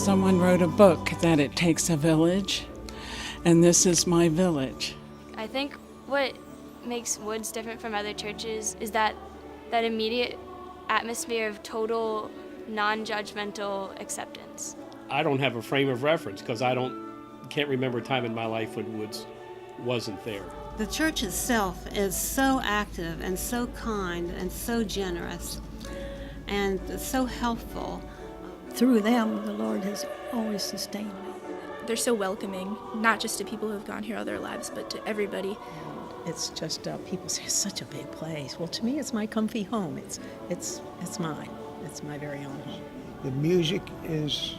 Someone wrote a book that it takes a village, and this is my village. I think what makes Woods different from other churches is that immediate atmosphere of total non-judgmental acceptance. I don't have a frame of reference because can't remember a time in my life when Woods wasn't there. The church itself is so active and so kind and so generous and so helpful. Through them, the Lord has always sustained me. They're so welcoming, not just to people who have gone here all their lives, but to everybody. It's just people say it's such a big place. Well, to me, it's my comfy home. It's mine. It's my very own home. The music is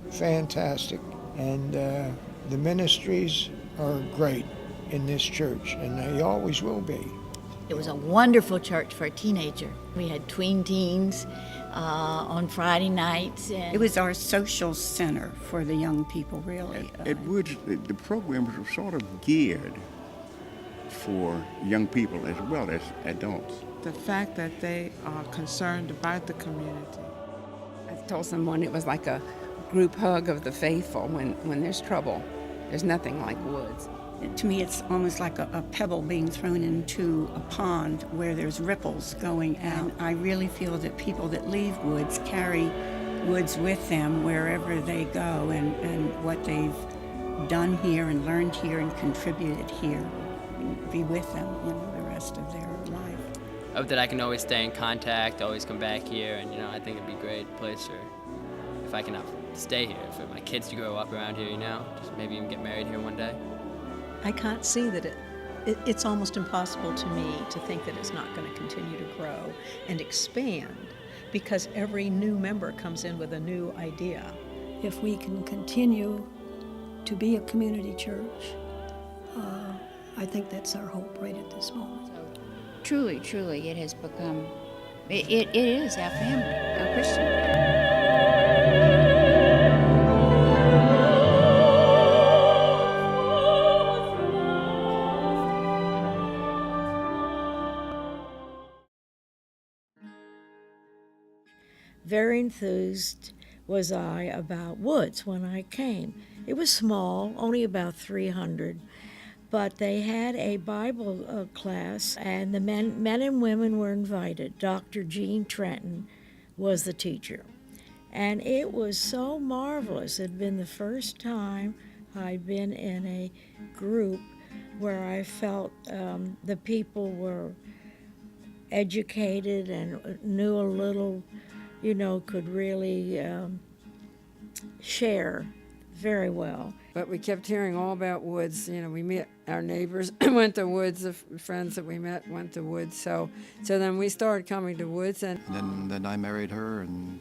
fantastic, and the ministries are great in this church, and they always will be. It was a wonderful church for a teenager. We had tween teens on Friday nights. It was our social center for the young people, really. At Woods, the programs were sort of geared for young people as well as adults. The fact that they are concerned about the community. I told someone it was like a group hug of the faithful when there's trouble. There's nothing like Woods. To me, it's almost like a pebble being thrown into a pond where there's ripples going out. I really feel that people that leave Woods carry Woods with them wherever they go, and what they've done here and learned here and contributed here be with them, the rest of their life. I hope that I can always stay in contact, always come back here, and I think it'd be a great place if I can stay here, for my kids to grow up around here, just maybe even get married here one day. I can't see that it's almost impossible to me to think that it's not going to continue to grow and expand, because every new member comes in with a new idea. If we can continue to be a community church, I think that's our hope right at this moment. Truly, truly, it has become, it is our family, our Christian family. Very enthused was I about Woods when I came. It was small, only about 300, but they had a Bible class, and the men and women were invited. Dr. Gene Trenton was the teacher, and it was so marvelous. It had been the first time I'd been in a group where I felt the people were educated and knew a little, could really share very well. But we kept hearing all about Woods. We met our neighbors, went to Woods, the friends that we met went to Woods. So then we started coming to Woods. And then I married her, and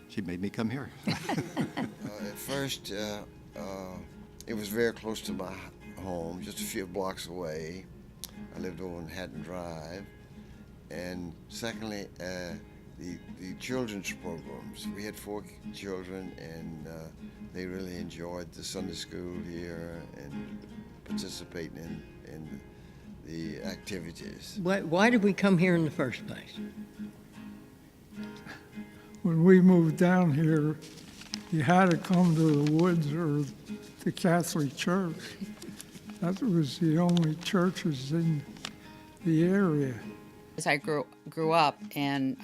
she made me come here. At first, it was very close to my home, just a few blocks away. I lived over on Hatton Drive. And secondly, the children's programs. We had 4 children, and they really enjoyed the Sunday school here and participating in the activities. Why did we come here in the first place? When we moved down here, you had to come to the Woods or the Catholic Church. That was the only churches in the area. As I grew up, and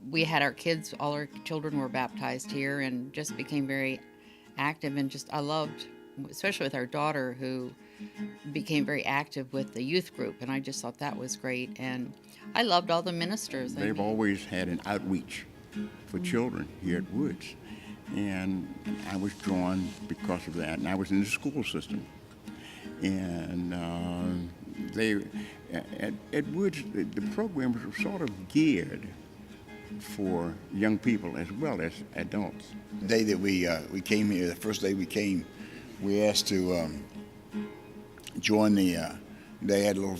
we had our kids, all our children were baptized here, and just became very active, and I loved, especially with our daughter, who became very active with the youth group, and I just thought that was great, and I loved all the ministers. They've always had an outreach for children here at Woods, and I was drawn because of that, and I was in the school system, and at Woods, the programs were sort of geared for young people as well as adults. The day that we came here, the first day we came, we asked to join they had little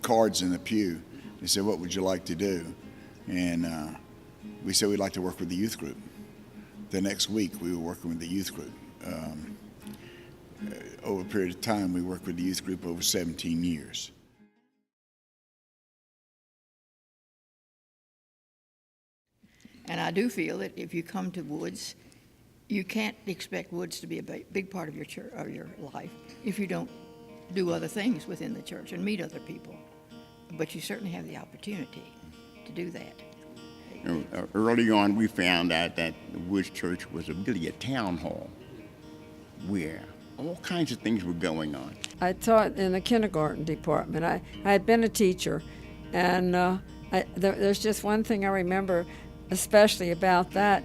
cards in the pew. They said, "What would you like to do?" And we said we'd like to work with the youth group. The next week, we were working with the youth group. Over a period of time, we worked with the youth group over 17 years. And I do feel that if you come to Woods, You can't expect Woods to be a big part of your life if you don't do other things within the church and meet other people. But you certainly have the opportunity to do that. Early on, we found out that the Woods Church was really a town hall where all kinds of things were going on. I taught in the kindergarten department. I had been a teacher, and there's just one thing I remember especially about that.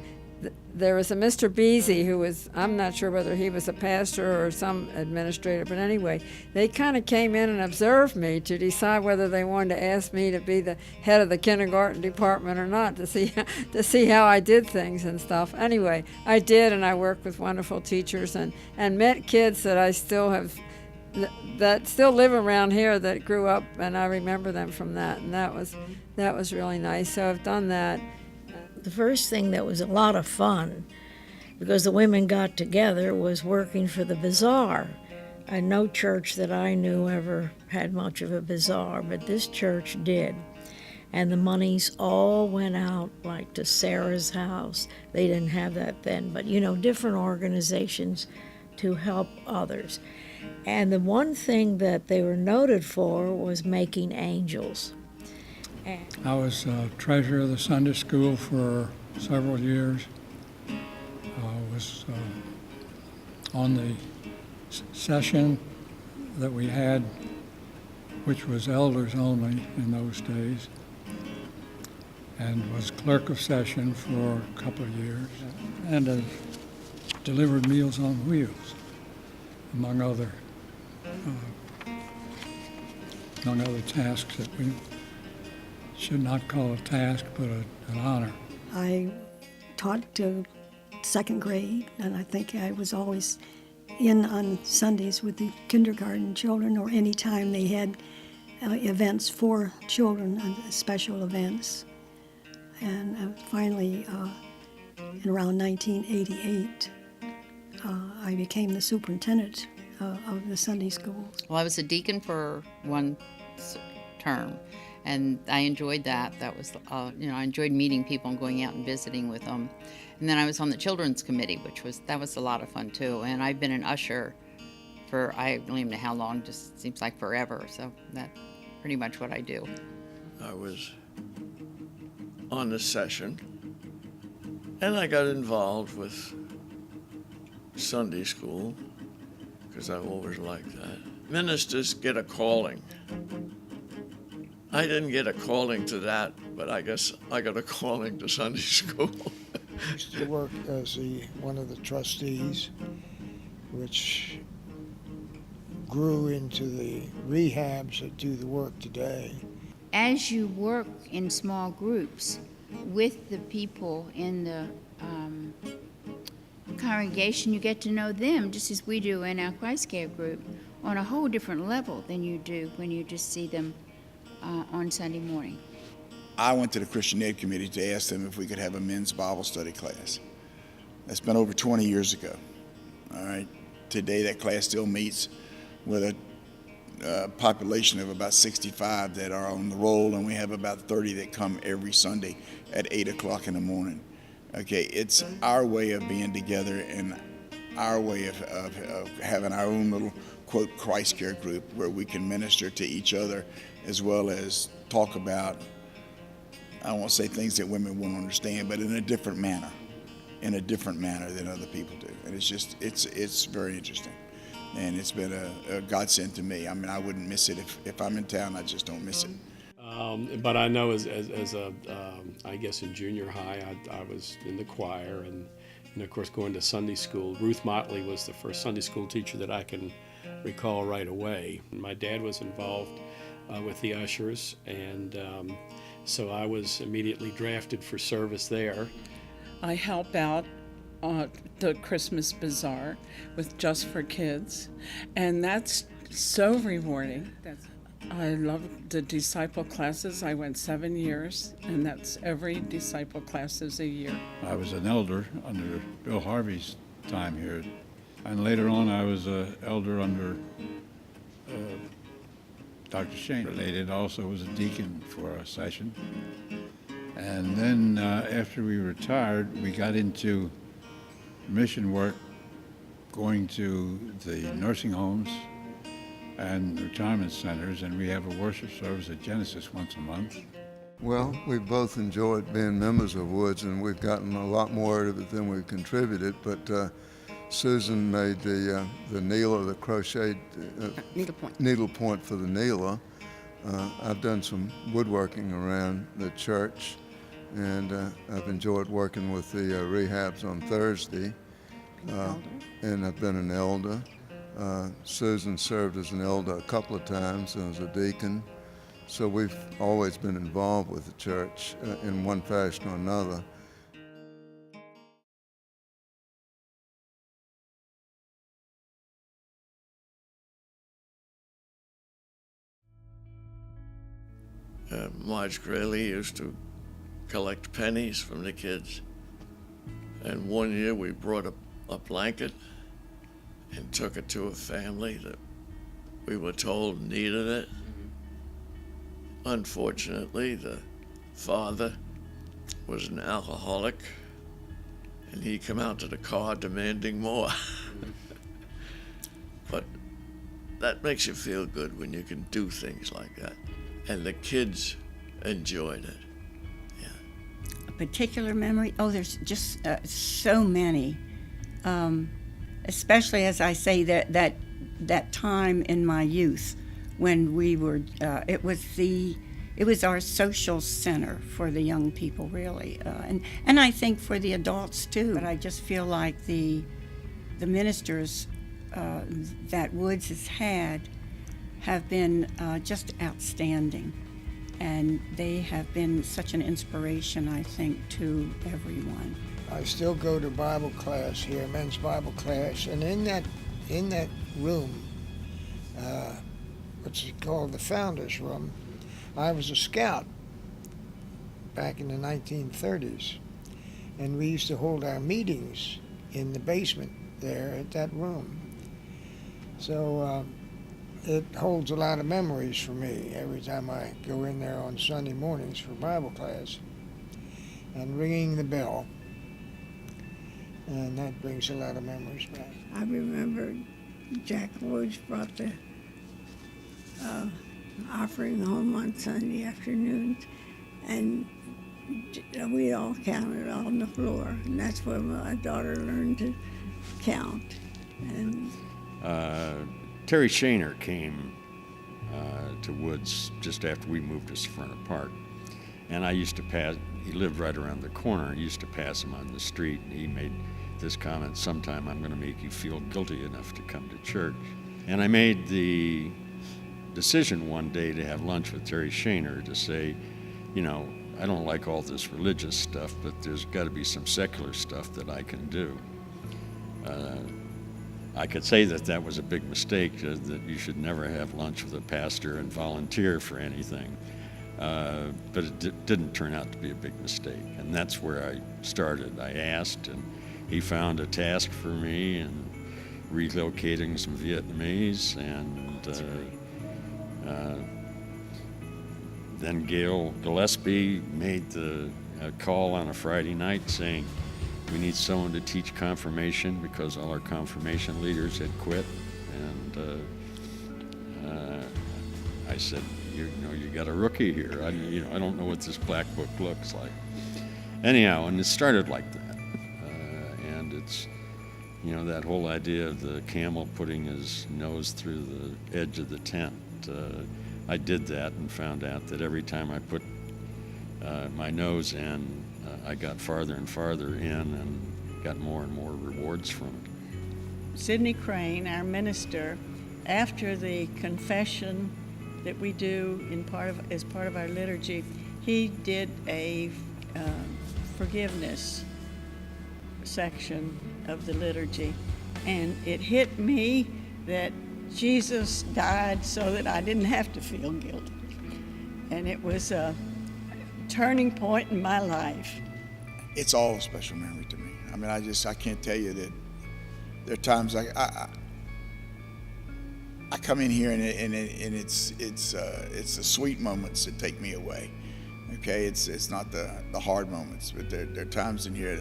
There was a Mr. Beasy who was, I'm not sure whether he was a pastor or some administrator, but anyway, they kind of came in and observed me to decide whether they wanted to ask me to be the head of the kindergarten department or not, to see how I did things and stuff. Anyway, I did, and I worked with wonderful teachers and met kids that I still have, that still live around here that grew up, and I remember them from that, and that was really nice. So I've done that. The first thing that was a lot of fun, because the women got together, was working for the bazaar. And no church that I knew ever had much of a bazaar, but this church did. And the monies all went out, like to Sarah's house. They didn't have that then, but different organizations to help others. And the one thing that they were noted for was making angels. I was treasurer of the Sunday school for several years. I was on the session that we had, which was elders only in those days, and was clerk of session for a couple of years, and delivered Meals on Wheels, among other tasks that we should not call a task, but an honor. I taught to second grade, and I think I was always in on Sundays with the kindergarten children, or any time they had events for children, special events. And finally, in around 1988, I became the superintendent of the Sunday school. Well, I was a deacon for one term, and I enjoyed that. That was, I enjoyed meeting people and going out and visiting with them. And then I was on the children's committee, that was a lot of fun too. And I've been an usher for, I don't even know how long, just seems like forever. So that's pretty much what I do. I was on the session, and I got involved with Sunday school, because I've always liked that. Ministers get a calling. I didn't get a calling to that, but I guess I got a calling to Sunday school. I used to work as one of the trustees, which grew into the rehabs that do the work today. As you work in small groups with the people in the congregation, you get to know them just as we do in our Christ Care group on a whole different level than you do when you just see them on Sunday morning. I went to the Christian Aid Committee to ask them if we could have a men's Bible study class. That's been over 20 years ago. All right. Today that class still meets with a population of about 65 that are on the roll, and we have about 30 that come every Sunday at 8 o'clock in the morning. Okay, it's our way of being together and our way of having our own little, quote, Christ Care group where we can minister to each other as well as talk about, I don't want to say things that women won't understand, but in a different manner than other people do. And it's very interesting. And it's been a godsend to me. I mean, I wouldn't miss it. If I'm in town, I just don't miss it. But I know as I guess in junior high, I was in the choir and of course going to Sunday school. Ruth Motley was the first Sunday school teacher that I can recall right away. My dad was involved with the ushers, and so I was immediately drafted for service there. I help out the Christmas Bazaar with Just for Kids, and that's so rewarding. I love the disciple classes. I went 7 years, and that's every disciple class is a year. I was an elder under Bill Harvey's time here, and later on I was an elder under Dr. Shane. Related also was a deacon for a session. And then after we retired, we got into mission work, going to the nursing homes and retirement centers, and we have a worship service at Genesis once a month. Well, we've both enjoyed being members of Woods, and we've gotten a lot more out of it than we've contributed, but Susan made the kneeler, the crocheted needle point for the kneeler. I've done some woodworking around the church, and I've enjoyed working with the rehabs on Thursday. And I've been an elder. Susan served as an elder a couple of times and as a deacon. So we've always been involved with the church in one fashion or another. Marge Greeley used to collect pennies from the kids. And one year we brought a blanket and took it to a family that we were told needed it. Unfortunately, the father was an alcoholic, and he came out to the car demanding more. But that makes you feel good when you can do things like that. And the kids enjoyed it. A particular memory? Oh, there's just so many. Especially, as I say, that time in my youth when we were, it was our social center for the young people, really, and I think for the adults too. But I just feel like the ministers that Woods has had have been just outstanding, and they have been such an inspiration, I think, to everyone. I still go to Bible class here, men's Bible class, and in that room, what's called the Founders Room, I was a scout back in the 1930s, and we used to hold our meetings in the basement there at that room. So it holds a lot of memories for me every time I go in there on Sunday mornings for Bible class, and ringing the bell. And that brings a lot of memories back. I remember Jack Woods brought the offering home on Sunday afternoons, and we all counted on the floor, and that's where my daughter learned to count. And Terry Shaner came to Woods just after we moved to Severna Park, and I used to pass. He lived right around the corner. I used to pass him on the street, and he made this comment, "Sometime I'm going to make you feel guilty enough to come to church." And I made the decision one day to have lunch with Terry Shaner to say, you know, I don't like all this religious stuff, but there's got to be some secular stuff that I can do. I could say that was a big mistake, that you should never have lunch with a pastor and volunteer for anything. But it didn't turn out to be a big mistake. And that's where I started. I asked, and he found a task for me in relocating some Vietnamese, and then Gail Gillespie made the call on a Friday night saying, we need someone to teach confirmation because all our confirmation leaders had quit. And I said, you got a rookie here. I don't know what this black book looks like. Anyhow, and it started like that. And it's, that whole idea of the camel putting his nose through the edge of the tent. I did that and found out that every time I put my nose in, I got farther and farther in and got more and more rewards from it. Sidney Crane, our minister, after the confession that we do as part of our liturgy, he did a forgiveness section of the liturgy, and it hit me that Jesus died so that I didn't have to feel guilty, and it was a turning point in my life. It's all a special memory to me. I mean, I can't tell you that there are times I come in here and it's the sweet moments that take me away. Okay, it's not the hard moments, but there are times in here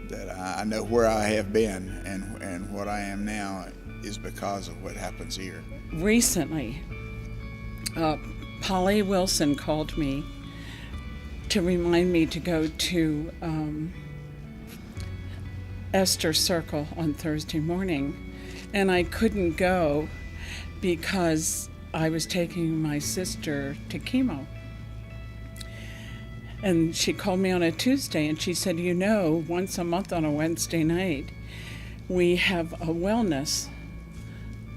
that I know where I have been and what I am now is because of what happens here. Recently, Polly Wilson called me to remind me to go to Esther's Circle on Thursday morning, and I couldn't go because I was taking my sister to chemo. And she called me on a Tuesday and she said, you know, once a month on a Wednesday night, we have a wellness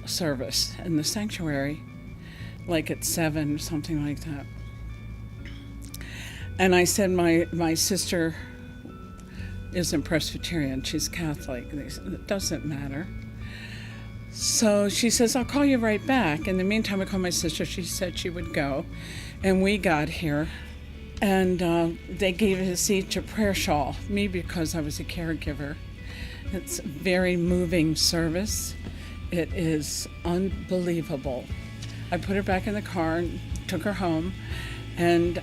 service in the sanctuary, like at 7, something like that. And I said, my sister isn't Presbyterian, she's Catholic. They said, it doesn't matter. So she says, I'll call you right back. In the meantime, I called my sister. She said she would go. And we got here. And they gave us each a prayer shawl, me because I was a caregiver. It's a very moving service. It is unbelievable. I put her back in the car and took her home, and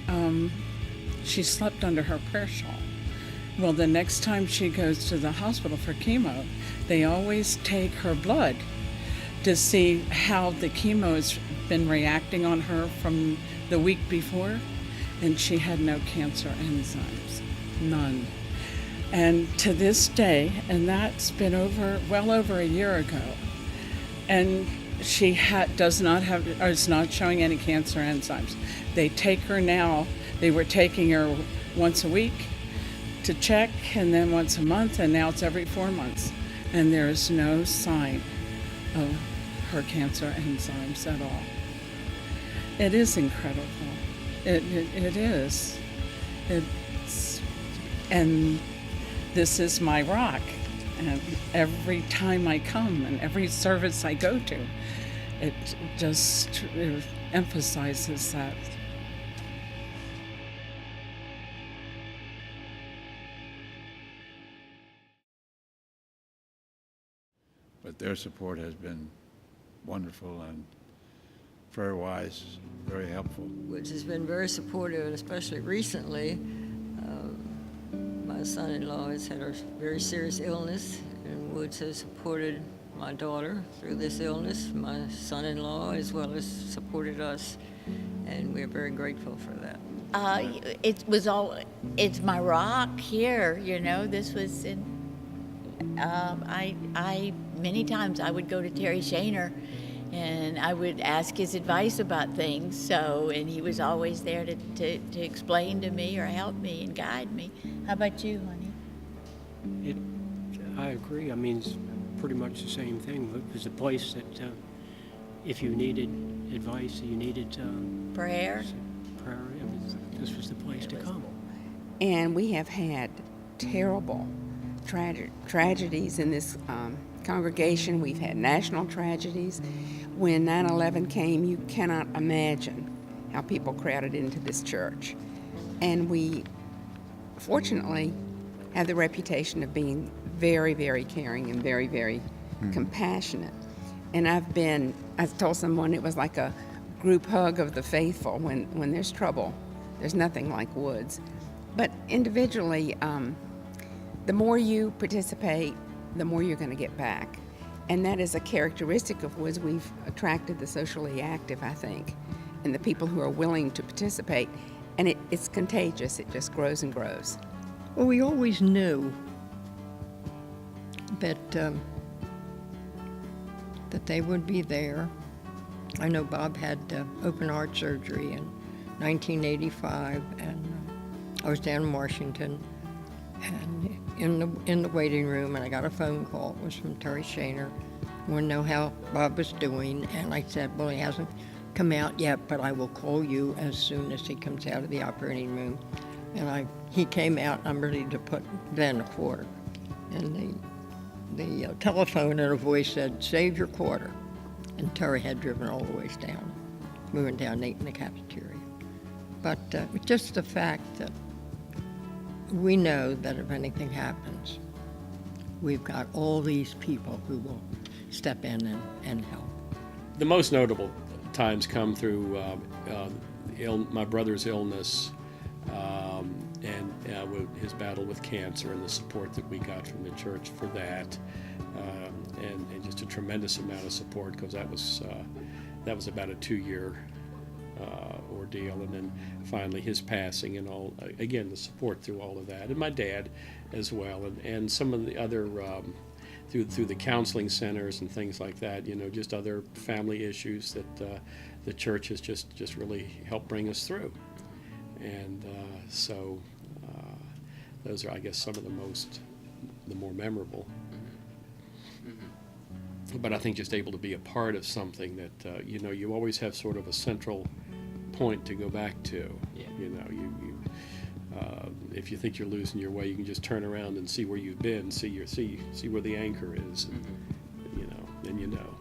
she slept under her prayer shawl. Well, the next time she goes to the hospital for chemo, they always take her blood to see how the chemo has been reacting on her from the week before. And she had no cancer enzymes, none. And to this day, and that's been well over a year ago, and she does not have, or is not showing any cancer enzymes. They take her now, they were taking her once a week to check, and then once a month, and now it's every 4 months. And there is no sign of her cancer enzymes at all. It is incredible. It is. And this is my rock. And every time I come and every service I go to, it emphasizes that. But their support has been wonderful and prayer-wise, very helpful. Which has been very supportive, and especially recently, my son-in-law has had a very serious illness, and Woods has supported my daughter through this illness, my son-in-law, as well as supported us, and we're very grateful for that. It's my rock here, you know. This was in, I many times I would go to Terry Shaner and I would ask his advice about things, and he was always there to explain to me or help me and guide me. How about you, honey? I agree. I mean, it's pretty much the same thing. It was a place that if you needed advice, you needed prayer, this was the place to come. And we have had terrible tragedies in this congregation. We've had national tragedies. When 9/11 came, you cannot imagine how people crowded into this church. And we, fortunately, have the reputation of being very, very caring and very, very compassionate. And I told someone it was like a group hug of the faithful. When there's trouble, there's nothing like Woods. But individually, the more you participate, the more you're going to get back. And that is a characteristic of Woods. We've attracted the socially active, I think, and the people who are willing to participate. And it's contagious. It just grows and grows. Well, we always knew that they would be there. I know Bob had open heart surgery in 1985, and I was down in Washington, and in the waiting room, and I got a phone call. It was from Terry Shaner. Wanted to know how Bob was doing, and I said, well, he hasn't come out yet, but I will call you as soon as he comes out of the operating room. And he came out, and I'm ready to put then a quarter. And the telephone and a voice said, save your quarter. And Terry had driven all the ways down. We went down and ate in the cafeteria. But just the fact that we know that if anything happens, we've got all these people who will step in and help. The most notable times come through my brother's illness. and with his battle with cancer and the support that we got from the church for that, and just a tremendous amount of support, because that was about a 2-year ordeal, and then finally his passing and all, again, the support through all of that, and my dad as well, and some of the other through the counseling centers and things like that, just other family issues that the church has just really helped bring us through. And so those are, I guess, some of the more memorable. But I think just able to be a part of something that, you always have sort of a central point to go back to. Yeah. If you think you're losing your way, you can just turn around and see where you've been, see where the anchor is, and, then you know.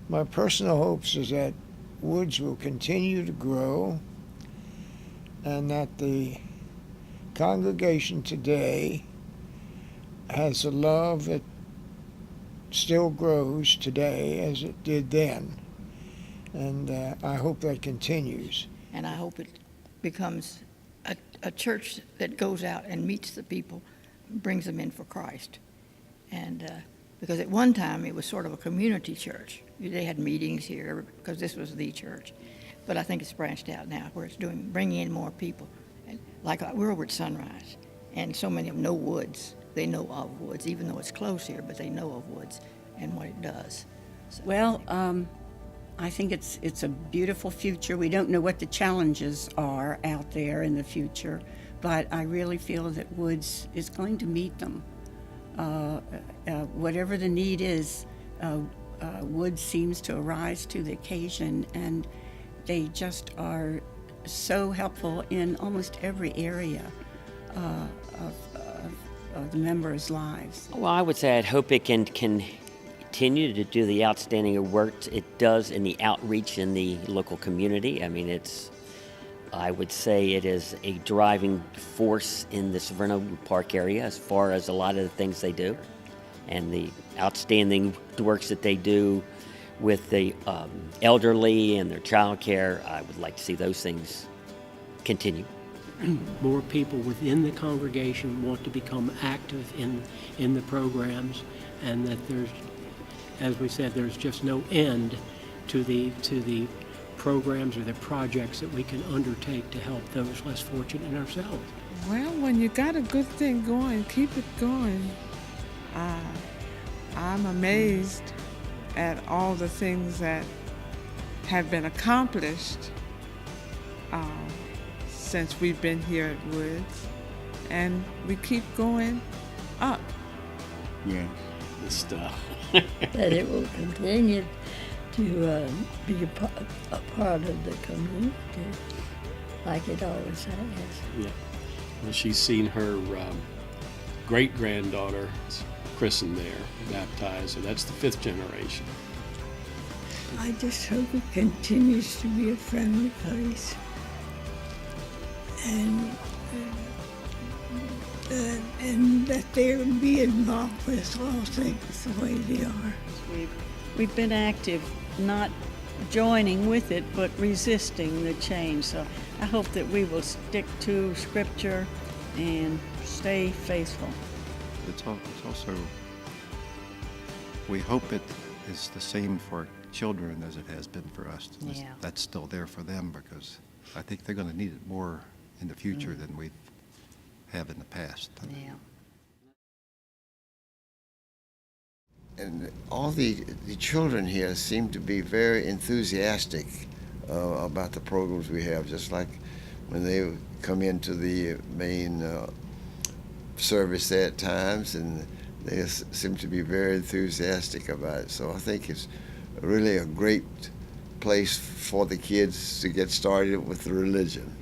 My personal hopes is that Woods will continue to grow and that the congregation today has a love that still grows today as it did then. And I hope that continues. And I hope it becomes a church that goes out and meets the people, brings them in for Christ. And because at one time it was sort of a community church. They had meetings here because this was the church. But I think it's branched out now where it's bringing in more people. And like we're over at Sunrise, and so many of them know Woods. They know of Woods, even though it's close here, but they know of Woods and what it does. So. Well, I think it's a beautiful future. We don't know what the challenges are out there in the future, but I really feel that Woods is going to meet them. Whatever the need is, Woods seems to arise to the occasion, and they just are so helpful in almost every area of the members' lives. Well, I would say I'd hope it can continue to do the outstanding work it does in the outreach in the local community. I mean, I would say it is a driving force in the Severno Park area as far as a lot of the things they do, and the outstanding works that they do with the elderly and their child care. I would like to see those things continue. More people within the congregation want to become active in the programs, and that there's, as we said, there's just no end to the programs or the projects that we can undertake to help those less fortunate than ourselves. Well, when you got a good thing going, keep it going. I'm amazed at all the things that have been accomplished since we've been here at Woods, and we keep going up. Yeah. Good stuff. That it will continue to be a part of the community like it always has. Yeah. Well, she's seen her great-granddaughter christened there, baptized, so that's the 5th generation. I just hope it continues to be a friendly place, and that they will be involved with all things the way they are. We've been active, not joining with it, but resisting the change. So I hope that we will stick to Scripture and stay faithful. It's also, we hope it is the same for children as it has been for us. Yeah. That's still there for them, because I think they're going to need it more in the future than we have in the past. Yeah. And all the children here seem to be very enthusiastic about the programs we have, just like when they come into the main service at times, and they seem to be very enthusiastic about it. So I think it's really a great place for the kids to get started with the religion.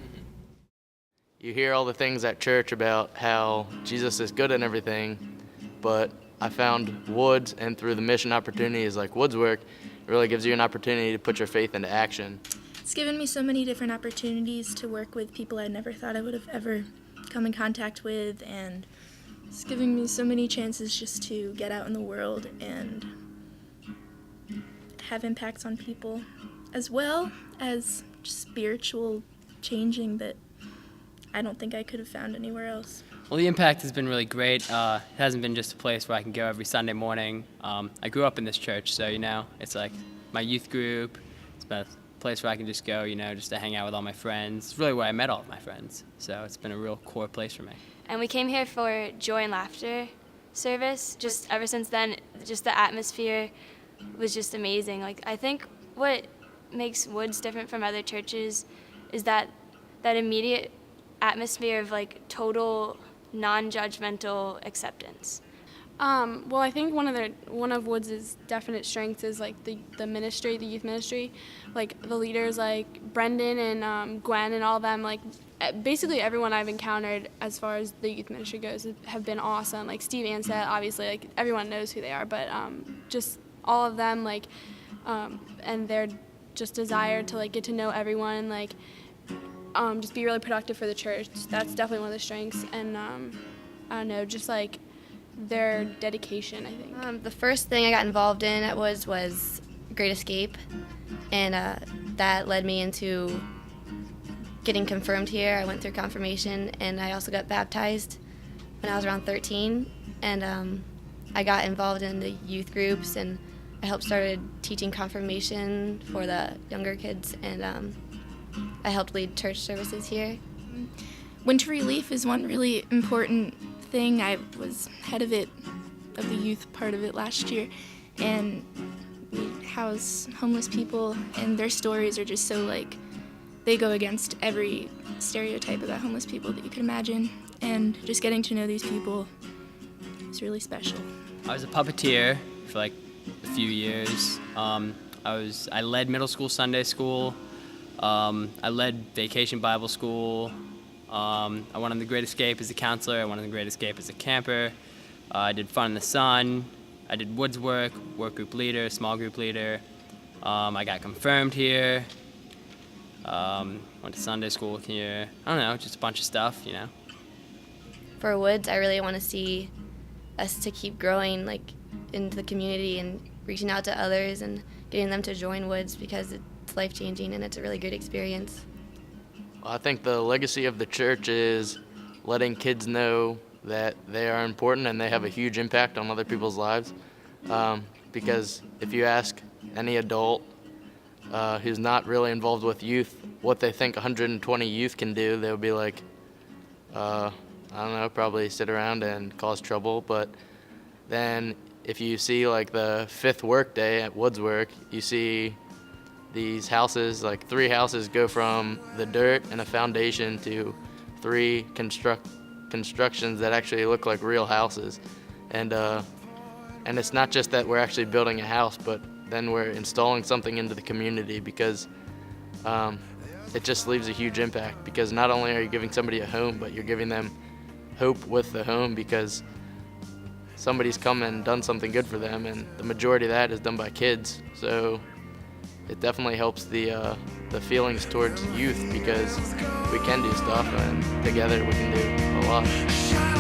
You hear all the things at church about how Jesus is good and everything, but I found Woods, and through the mission opportunities like Woods work, it really gives you an opportunity to put your faith into action. It's given me so many different opportunities to work with people I never thought I would have ever come in contact with, and it's giving me so many chances just to get out in the world and have impacts on people as well as just spiritual changing that I don't think I could have found anywhere else. Well, the impact has been really great. It hasn't been just a place where I can go every Sunday morning. I grew up in this church, so, it's like my youth group. It's been a place where I can just go, just to hang out with all my friends. It's really where I met all of my friends, so it's been a real core place for me. And we came here for Joy and Laughter service. Just ever since then, just the atmosphere was just amazing. Like, I think what makes Woods different from other churches is that immediate atmosphere of like total non-judgmental acceptance. Well, I think one of Woods' definite strengths is like the ministry, the youth ministry. Like the leaders, like Brendan and Gwen and all of them, like basically everyone I've encountered as far as the youth ministry goes have been awesome. Like Steve Ansett, obviously, like everyone knows who they are, but just all of them, like, and their just desire to like get to know everyone, like just be really productive for the church. That's definitely one of the strengths, and I don't know, just like their dedication, I think. The first thing I got involved in at Woods was Great Escape, and that led me into getting confirmed here. I went through confirmation, and I also got baptized when I was around 13, and I got involved in the youth groups, and I helped started teaching confirmation for the younger kids, and I helped lead church services here. Winter relief is one really important thing. I was head of the youth part of it last year, and we house homeless people, and their stories are just so like, they go against every stereotype about homeless people that you could imagine, and just getting to know these people is really special. I was a puppeteer for like a few years. I led middle school Sunday school. I led Vacation Bible School. I went on the Great Escape as a counselor. I went on the Great Escape as a camper. I did Fun in the Sun. I did Woods work group leader, small group leader. I got confirmed here. Went to Sunday school here. I don't know, just a bunch of stuff, For Woods, I really want to see us to keep growing like into the community and reaching out to others and getting them to join Woods, because it's life-changing and it's a really good experience. I think the legacy of the church is letting kids know that they are important and they have a huge impact on other people's lives. Because if you ask any adult who's not really involved with youth what they think 120 youth can do, they'll be like, I don't know, probably sit around and cause trouble. But then if you see like the fifth work day at Woods Work, you see these houses, like 3 houses go from the dirt and a foundation to 3 constructions that actually look like real houses. And it's not just that we're actually building a house, but then we're installing something into the community, because it just leaves a huge impact, because not only are you giving somebody a home, but you're giving them hope with the home, because somebody's come and done something good for them, and the majority of that is done by kids. So it definitely helps the feelings towards youth, because we can do stuff, and together we can do a lot.